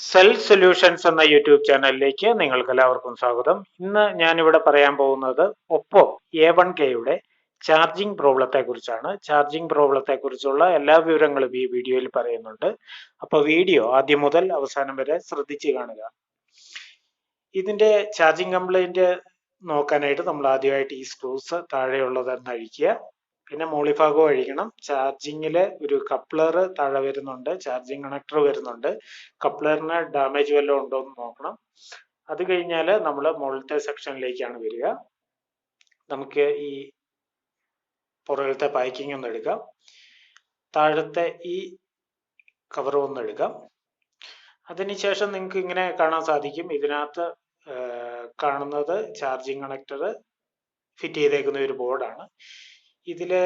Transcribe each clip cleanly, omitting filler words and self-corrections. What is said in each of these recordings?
Self solutions എന്ന YouTube ചാനലിലേക്ക് നിങ്ങൾക്ക് എല്ലാവർക്കും സ്വാഗതം. ഇന്ന് ഞാനിവിടെ പറയാൻ പോകുന്നത് ഒപ്പോ A1Kയുടെ ചാർജിങ് പ്രോബ്ലത്തെ കുറിച്ചാണ്. ചാർജിങ് പ്രോബ്ലത്തെ കുറിച്ചുള്ള എല്ലാ വിവരങ്ങളും ഈ വീഡിയോയിൽ പറയുന്നുണ്ട്. അപ്പോൾ വീഡിയോ ആദ്യം മുതൽ അവസാനം വരെ ശ്രദ്ധിച്ച് കാണുക. ഇതിന്റെ ചാർജിങ് കംപ്ലൈന്റ് നോക്കാനായിട്ട് നമ്മൾ ആദ്യമായിട്ട് ഈ സ്ക്രൂസ് താഴെയുള്ളതെന്ന് അഴിക്കുക. പിന്നെ മോളിഭാഗവും അഴിക്കണം. ചാർജിങ്ങിൽ ഒരു കപ്ലർ താഴെ വരുന്നുണ്ട്, ചാർജിങ് കണക്ടർ വരുന്നുണ്ട്. കപ്ലറിന് ഡാമേജ് വല്ലതും ഉണ്ടോ എന്ന് നോക്കണം. അത് കഴിഞ്ഞാൽ നമ്മൾ മുകളിലത്തെ സെക്ഷനിലേക്കാണ് വരിക. നമുക്ക് ഈ പുറകിലത്തെ പാക്കിംഗ് ഒന്ന് എടുക്കാം. താഴത്തെ ഈ കവർ ഒന്ന് എടുക്കാം. അതിനുശേഷം നിങ്ങൾക്ക് ഇങ്ങനെ കാണാൻ സാധിക്കും. ഇതിനകത്ത് കാണുന്നത് ചാർജിങ് കണക്ടർ ഫിറ്റ് ചെയ്തേക്കുന്ന ഒരു ബോർഡാണ്. ഇതില്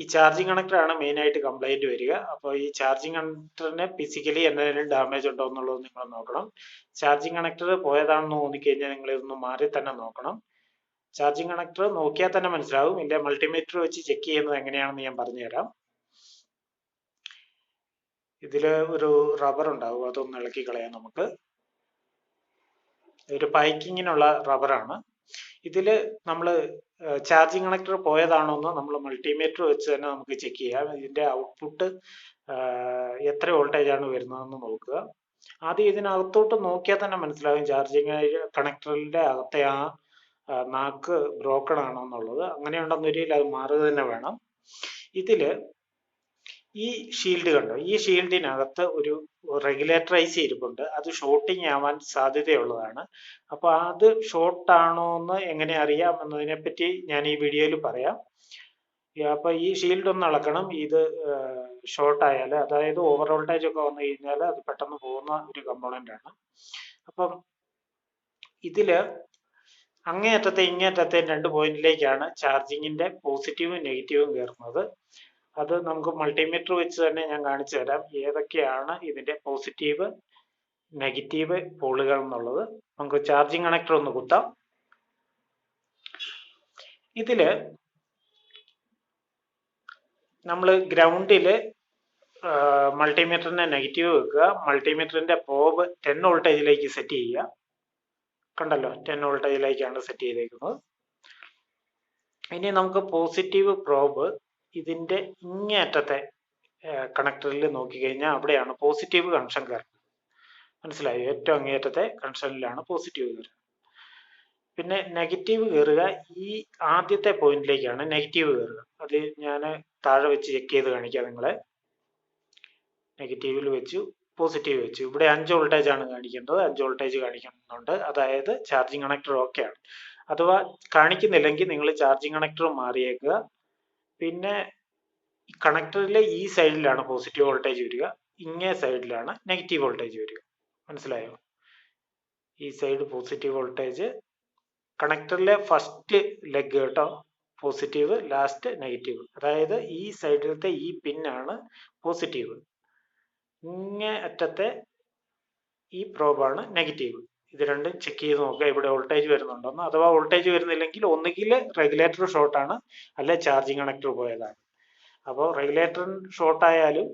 ഈ ചാർജിങ് കണക്ടറാണ് മെയിൻ ആയിട്ട് കംപ്ലൈന്റ് വരിക. അപ്പോൾ ഈ ചാർജിങ് കണക്ടറിന് ഫിസിക്കലി എന്തെങ്കിലും ഡാമേജ് ഉണ്ടോ എന്നുള്ളത് നിങ്ങൾ നോക്കണം. ചാർജിങ് കണക്ടർ പോയതാണെന്ന് തോന്നിക്കഴിഞ്ഞാൽ നിങ്ങൾ ഇതൊന്ന് മാറി തന്നെ നോക്കണം. ചാർജിങ് കണക്ടർ നോക്കിയാൽ തന്നെ മനസ്സിലാവും. ഇതിന്റെ മൾട്ടിമീറ്റർ വെച്ച് ചെക്ക് ചെയ്യുന്നത് എങ്ങനെയാണെന്ന് ഞാൻ പറഞ്ഞുതരാം. ഇതില് ഒരു റബ്ബർ ഉണ്ടാവും, അതൊന്ന് ഇളക്കി കളയാം. നമുക്ക് ഒരു പൈക്കിങ്ങിനുള്ള റബ്ബറാണ്. ഇതില് നമ്മൾ ചാർജിങ് കണക്ടർ പോയതാണോ എന്ന് നമ്മൾ മൾട്ടിമീറ്റർ വെച്ച് തന്നെ നമുക്ക് ചെക്ക് ചെയ്യാം. ഇതിന്റെ ഔട്ട്പുട്ട് എത്ര വോൾട്ടേജ് ആണ് വരുന്നതെന്ന് നോക്കുക. ആദ്യം ഇതിനകത്തോട്ട് നോക്കിയാൽ തന്നെ മനസ്സിലാകും ചാർജിങ് കണക്ടറിന്റെ അകത്തെ ആ നാക്ക് ബ്രോക്കൺ ആണോ എന്നുള്ളത്. അങ്ങനെയുണ്ടെന്നൊരിക്കൽ അത് മാറുക തന്നെ വേണം. ഇതില് ഈ ഷീൽഡ് കണ്ടോ, ഈ ഷീൽഡിനകത്ത് ഒരു റെഗുലേറ്റർ ഐസി ഇരിപ്പുണ്ട്. അത് ഷോർട്ടിങ് ആവാൻ സാധ്യതയുള്ളതാണ്. അപ്പൊ അത് ഷോർട്ട് ആണോ എന്ന് എങ്ങനെ അറിയാം എന്നതിനെ പറ്റി ഞാൻ ഈ വീഡിയോയിൽ പറയാം. അപ്പൊ ഈ ഷീൽഡ് ഒന്ന് അളക്കണം. ഇത് ഷോർട്ട് ആയാൽ, അതായത് ഓവർ വോൾട്ടേജ് ഒക്കെ വന്നു കഴിഞ്ഞാൽ അത് പെട്ടെന്ന് പോകുന്ന ഒരു കമ്പോണന്റ് ആണ്. അപ്പം ഇതില് അങ്ങേയറ്റത്തെ ഇങ്ങേയറ്റത്തെ രണ്ട് പോയിന്റിലേക്കാണ് ചാർജിങ്ങിന്റെ പോസിറ്റീവും നെഗറ്റീവും കയറുന്നത്. അത് നമുക്ക് മൾട്ടിമീറ്റർ വെച്ച് തന്നെ ഞാൻ കാണിച്ചു തരാം ഏതൊക്കെയാണ് ഇതിന്റെ പോസിറ്റീവ് നെഗറ്റീവ് പോളുകൾ എന്നുള്ളത്. നമുക്ക് ചാർജിങ് കണക്ടർ ഒന്ന് കുത്താം. ഇതില് നമ്മൾ ഗ്രൗണ്ടില് മൾട്ടിമീറ്ററിന്റെ നെഗറ്റീവ് വെക്കുക. മൾട്ടിമീറ്ററിന്റെ പ്രോബ് 10 വോൾട്ടേജിലേക്ക് സെറ്റ് ചെയ്യുക. കണ്ടല്ലോ, 10 വോൾട്ടേജിലേക്കാണ് സെറ്റ് ചെയ്തേക്കുന്നത്. ഇനി നമുക്ക് പോസിറ്റീവ് പ്രോബ് ഇതിന്റെ ഇങ്ങേയറ്റത്തെ കണക്ടറിൽ നോക്കിക്കഴിഞ്ഞാൽ അവിടെയാണ് പോസിറ്റീവ് കണക്ഷൻ കയറുന്നത്. മനസ്സിലായോ? ഏറ്റവും അങ്ങേയറ്റത്തെ കണക്ഷനിലാണ് പോസിറ്റീവ് കയറുക. പിന്നെ നെഗറ്റീവ് കയറുക ഈ ആദ്യത്തെ പോയിന്റിലേക്കാണ് നെഗറ്റീവ് കയറുക. അത് ഞാൻ താഴെ വെച്ച് ചെക്ക് ചെയ്ത് കാണിക്കാം നിങ്ങളെ. നെഗറ്റീവിൽ വെച്ചു, പോസിറ്റീവ് വെച്ചു. ഇവിടെ 5 വോൾട്ടേജ് ആണ് കാണിക്കേണ്ടത്. 5 വോൾട്ടേജ് കാണിക്കുന്നുണ്ട്. അതായത് ചാർജിങ് കണക്ടർ ഓക്കെയാണ്. അഥവാ കാണിക്കുന്നില്ലെങ്കിൽ നിങ്ങൾ ചാർജിങ് കണക്ടർ മാറിയേക്കുക. പിന്നെ കണക്ടറിലെ ഈ സൈഡിലാണ് പോസിറ്റീവ് വോൾട്ടേജ് വരിക, ഇങ്ങേ സൈഡിലാണ് നെഗറ്റീവ് വോൾട്ടേജ് വരിക. മനസ്സിലായോ? ഈ സൈഡ് പോസിറ്റീവ് വോൾട്ടേജ്, കണക്ടറിലെ ഫസ്റ്റ് ലെഗ് കേട്ടോ പോസിറ്റീവ്, ലാസ്റ്റ് നെഗറ്റീവ്. അതായത് ഈ സൈഡിലത്തെ ഈ പിന്നാണ് പോസിറ്റീവ്, ഇങ്ങേ അറ്റത്തെ ഈ പ്രോബാണ് നെഗറ്റീവ്. ഇത് രണ്ടും ചെക്ക് ചെയ്ത് നോക്കുക ഇവിടെ വോൾട്ടേജ് വരുന്നുണ്ടോന്ന്. അഥവാ വോൾട്ടേജ് വരുന്നില്ലെങ്കിൽ ഒന്നുകിൽ റെഗുലേറ്റർ ഷോർട്ടാണ്, അല്ലെ ചാർജിങ് കണക്ടർ പോയതാണ്. അപ്പോൾ റെഗുലേറ്റർ ഷോർട്ട് ആയാലും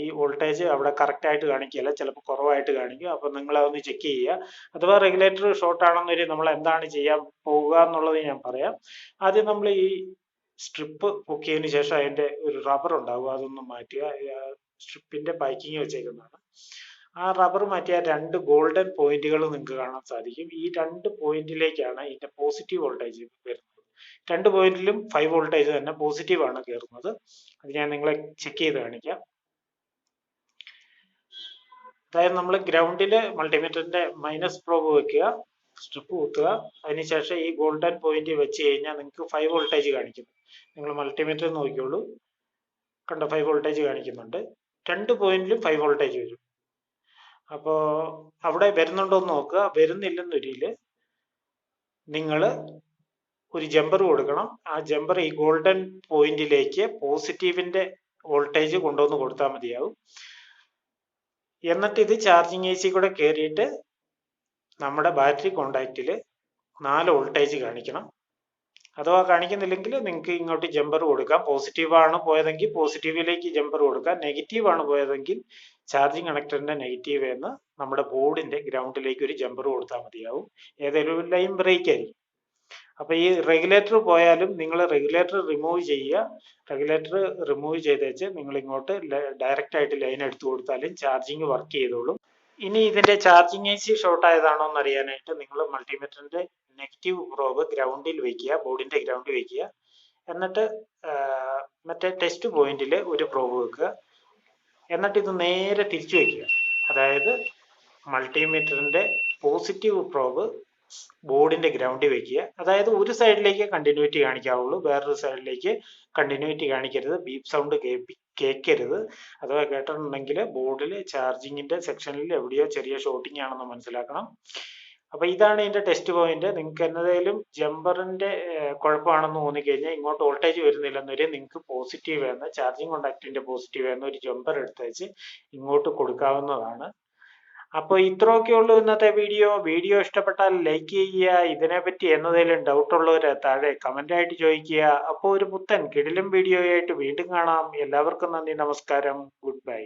ഈ വോൾട്ടേജ് അവിടെ കറക്റ്റ് ആയിട്ട് കാണിക്കില്ല, ചിലപ്പോൾ കുറവായിട്ട് കാണിക്കും. അപ്പോൾ നിങ്ങൾ അതൊന്ന് ചെക്ക് ചെയ്യുക. അഥവാ റെഗുലേറ്റർ ഷോർട്ട് ആണെന്നൊരു നമ്മൾ എന്താണ് ചെയ്യാൻ പോവുക എന്നുള്ളത് ഞാൻ പറയാം. ആദ്യം നമ്മൾ ഈ സ്ട്രിപ്പ് പൊക്കിയതിന് ശേഷം അതിന്റെ ഒരു റബ്ബർ ഉണ്ടാവും, അതൊന്ന് മാറ്റുക. സ്ട്രിപ്പിന്റെ പാക്കിങ് വെച്ചേക്കുന്നതാണ്. ആ റബ്ബർ മാറ്റിയ 2 ഗോൾഡൻ പോയിന്റുകൾ നിങ്ങൾക്ക് കാണാൻ സാധിക്കും. ഈ 2 പോയിന്റിലേക്കാണ് ഇതിന്റെ പോസിറ്റീവ് വോൾട്ടേജ് വരുന്നത്. 2 പോയിന്റിലും 5 വോൾട്ടേജ് തന്നെ പോസിറ്റീവ് ആണ് കയറുന്നത്. അത് ഞാൻ നിങ്ങളെ ചെക്ക് ചെയ്ത് കാണിക്കാം. അതായത് നമ്മൾ ഗ്രൗണ്ടില് മൾട്ടിമീറ്ററിന്റെ മൈനസ് പ്രോബ് വെക്കുക, സ്ട്രിപ്പ് കുത്തുക. അതിനുശേഷം ഈ ഗോൾഡൻ പോയിന്റ് വെച്ച് കഴിഞ്ഞാൽ നിങ്ങൾക്ക് 5 വോൾട്ടേജ് കാണിക്കുന്നു. നിങ്ങൾ മൾട്ടിമീറ്റർ നോക്കിയോളൂ, കണ്ടോ 5 വോൾട്ടേജ് കാണിക്കുന്നുണ്ട്. 2 പോയിന്റിലും 5 വോൾട്ടേജ് വരും. അപ്പോ അവിടെ വരുന്നുണ്ടോ എന്ന് നോക്കുക. വരുന്നില്ലെന്നൊരിക്കല് നിങ്ങൾ ഒരു ജമ്പർ കൊടുക്കണം. ആ ജമ്പർ ഈ ഗോൾഡൻ പോയിന്റിലേക്ക് പോസിറ്റീവിന്റെ വോൾട്ടേജ് കൊണ്ടുവന്ന് കൊടുത്താൽ മതിയാവും. എന്നിട്ട് ഇത് ചാർജിങ് AC കൂടെ കയറിയിട്ട് നമ്മുടെ ബാറ്ററി കോണ്ടാക്റ്റിൽ 4 വോൾട്ടേജ് കാണിക്കണം. അഥവാ കാണിക്കുന്നില്ലെങ്കിൽ നിങ്ങൾക്ക് ഇങ്ങോട്ട് ജമ്പർ കൊടുക്കാം. പോസിറ്റീവ് ആണ് പോയതെങ്കിൽ പോസിറ്റീവിലേക്ക് ജമ്പർ കൊടുക്കാം. നെഗറ്റീവ് ആണ് പോയതെങ്കിൽ ചാർജിങ് കണക്ടറിന്റെ നെഗറ്റീവ് എന്ന് നമ്മുടെ ബോർഡിന്റെ ഗ്രൗണ്ടിലേക്ക് ഒരു ജമ്പർ കൊടുത്താൽ മതിയാവും. ഏതെങ്കിലും ഒരു ലൈൻ ബ്രേക്ക് ആയിരിക്കും. അപ്പൊ ഈ റെഗുലേറ്റർ പോയാലും നിങ്ങൾ റെഗുലേറ്റർ റിമൂവ് ചെയ്യുക. റെഗുലേറ്റർ റിമൂവ് ചെയ്തേച്ച് നിങ്ങൾ ഇങ്ങോട്ട് ഡയറക്റ്റ് ആയിട്ട് ലൈൻ എടുത്തു കൊടുത്താലും ചാർജിങ് വർക്ക് ചെയ്തോളും. ഇനി ഇതിന്റെ ചാർജിങ് ഐസി ഷോർട്ട് ആയതാണോ എന്ന് അറിയാനായിട്ട് നിങ്ങൾ മൾട്ടിമീറ്ററിന്റെ നെഗറ്റീവ് പ്രോബ് ഗ്രൗണ്ടിൽ വെക്കുക, ബോർഡിന്റെ ഗ്രൗണ്ടിൽ വെക്കുക. എന്നിട്ട് മറ്റേ ടെസ്റ്റ് പോയിന്റിൽ ഒരു പ്രോബ് വെക്കുക. എന്നിട്ട് ഇത് നേരെ തിരിച്ചു വെക്കുക. അതായത് മൾട്ടിമീറ്ററിന്റെ പോസിറ്റീവ് പ്രോബ് ബോർഡിന്റെ ഗ്രൗണ്ടിൽ വെക്കുക. അതായത് ഒരു സൈഡിലേക്ക് കണ്ടിന്യൂറ്റി കാണിക്കാവുള്ളൂ, വേറൊരു സൈഡിലേക്ക് കണ്ടിന്യൂറ്റി കാണിക്കരുത്. ബീപ്പ് സൗണ്ട് കേൾക്കരുത്. അഥവാ കേട്ടിട്ടുണ്ടെങ്കിൽ ബോർഡിൽ ചാർജിങ്ങിന്റെ സെക്ഷനിൽ എവിടെയോ ചെറിയ ഷോർട്ടിങ് ആണെന്ന് മനസ്സിലാക്കണം. അപ്പൊ ഇതാണ് ഇതിന്റെ ടെസ്റ്റ് പോയിന്റ്. നിങ്ങൾക്ക് എന്നതേലും ജമ്പറിന്റെ കുഴപ്പമാണെന്ന് തോന്നിക്കഴിഞ്ഞാൽ ഇങ്ങോട്ട് വോൾട്ടേജ് വരുന്നില്ലെന്നൊരു നിങ്ങൾക്ക് പോസിറ്റീവ് എന്ന ചാർജിങ് കോണ്ടാക്ടിന്റെ പോസിറ്റീവ് എന്ന ഒരു ജമ്പർ എടുത്ത് വെച്ച് ഇങ്ങോട്ട് കൊടുക്കാവുന്നതാണ്. അപ്പോൾ ഇത്രയൊക്കെ ഉള്ളൂ ഇന്നത്തെ വീഡിയോ. വീഡിയോ ഇഷ്ടപ്പെട്ടാൽ ലൈക്ക് ചെയ്യുക. ഇതിനെപ്പറ്റി എന്നതേലും ഡൗട്ട് ഉള്ളവര് താഴെ കമന്റ് ആയിട്ട് ചോദിക്കുക. അപ്പോൾ ഒരു പുത്തൻ കിടിലം വീഡിയോ ആയിട്ട് വീണ്ടും കാണാം. എല്ലാവർക്കും നന്ദി, നമസ്കാരം, ഗുഡ് ബൈ.